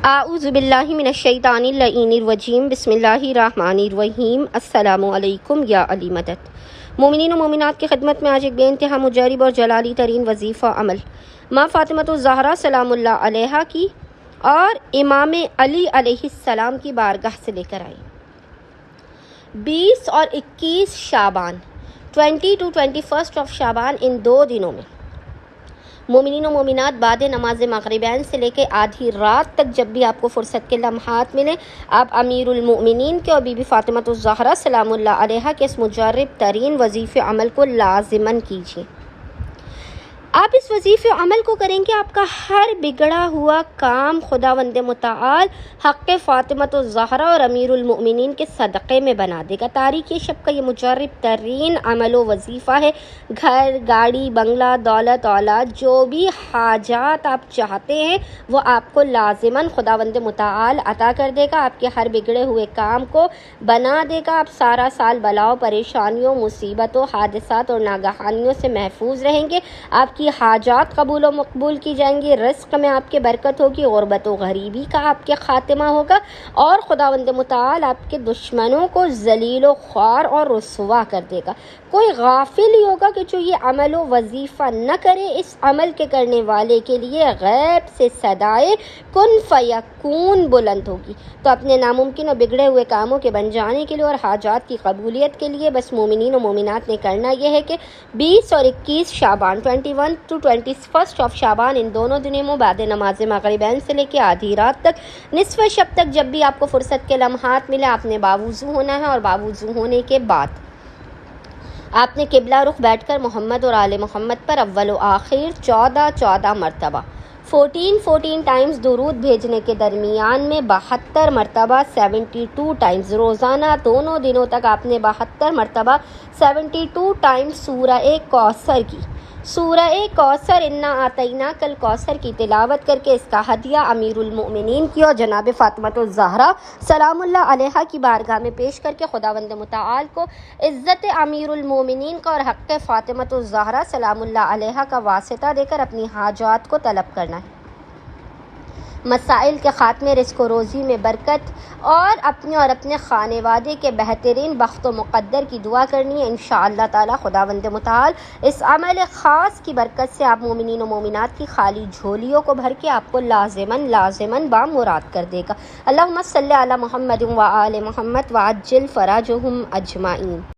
اعوذ باللہ من الشیطان اللعین الرجیم بسم اللہ الرحمن الرحیم السلام علیکم یا علی مدد۔ مومنین و مومنات کی خدمت میں آج ایک بے انتہا مجرب اور جلالی ترین وظیفہ عمل ماں فاطمۃ الزہرا سلام اللہ علیہا کی اور امام علی علیہ السلام کی بارگاہ سے لے کر آئی۔ 20 اور 21 شعبان 20 to 21 آف شعبان، ان 2 دنوں میں مومنین و مومنات بعد نماز مغربین سے لے کے آدھی رات تک جب بھی آپ کو فرصت کے لمحات ملیں، آپ امیر المؤمنین کے اور بی بی فاطمۃ الزہرا سلام اللہ علیہا کے اس مجرب ترین وظیفہ عمل کو لازماً کیجیے۔ آپ اس وظیفہ عمل کو کریں گے، آپ کا ہر بگڑا ہوا کام خداوند متعال حق فاطمۃ الزہرا اور امیر المؤمنین کے صدقے میں بنا دے گا۔ تاریخ شب کا یہ مجرب ترین عمل و وظیفہ ہے۔ گھر، گاڑی، بنگلہ، دولت، اولاد، جو بھی حاجات آپ چاہتے ہیں وہ آپ کو لازماً خداوند متعال عطا کر دے گا۔ آپ کے ہر بگڑے ہوئے کام کو بنا دے گا۔ آپ سارا سال بلاؤ، پریشانیوں، مصیبتوں، حادثات اور ناگہانیوں سے محفوظ رہیں گے۔ آپ کی حاجات قبول و مقبول کی جائیں گی، رزق میں آپ کے برکت ہوگی، غربت و غریبی کا آپ کے خاتمہ ہوگا اور خداوند متعال آپ کے دشمنوں کو ذلیل و خوار اور رسوا کر دے گا۔ کوئی غافل ہی ہوگا کہ جو یہ عمل و وظیفہ نہ کرے۔ اس عمل کے کرنے والے کے لیے غیب سے صدائے کن فیکون بلند ہوگی۔ تو اپنے ناممکن اور بگڑے ہوئے کاموں کے بن جانے کے لیے اور حاجات کی قبولیت کے لیے بس مومنین و مومنات نے کرنا یہ ہے کہ 20 اور 21 شعبان 21 to 21 آف شعبان، ان دونوں دنوں میں بعد نماز مغربین سے لے کے آدھی رات تک، نصف شب تک جب بھی آپ کو فرصت کے لمحات ملے، آپ نے باوضو ہونا ہے اور باوضو ہونے کے بعد آپ نے قبلہ رخ بیٹھ کر محمد اور آل محمد پر اول و آخر 14 مرتبہ 14 ٹائمز درود بھیجنے کے درمیان میں 72 مرتبہ 72 ٹائمز روزانہ دونوں دنوں تک آپ نے 72 مرتبہ 72 ٹائمز سورہ کوثر کی، سورہ کوثر انا اعطیناک الکوثر کی تلاوت کر کے اس کا ہدیہ امیر المؤمنین کی اور جناب فاطمۃ الزہرا سلام اللہ علیہا کی بارگاہ میں پیش کر کے خداوند متعال کو عزت امیر المؤمنین کا اور حق فاطمۃ الزہرا سلام اللہ علیہا کا واسطہ دے کر اپنی حاجات کو طلب کرنا ہے، مسائل کے خاتمے، رزق و روزی میں برکت اور اپنے خانوادے کے بہترین بخت و مقدر کی دعا کرنی ہے۔ انشاءاللہ تعالی خداوند متعال اس عمل خاص کی برکت سے آپ مومنین و مومنات کی خالی جھولیوں کو بھر کے آپ کو لازماً بامراد کر دے گا۔ اللہم صلی علی محمد و آل محمد وعجل فرجہم اجمعین۔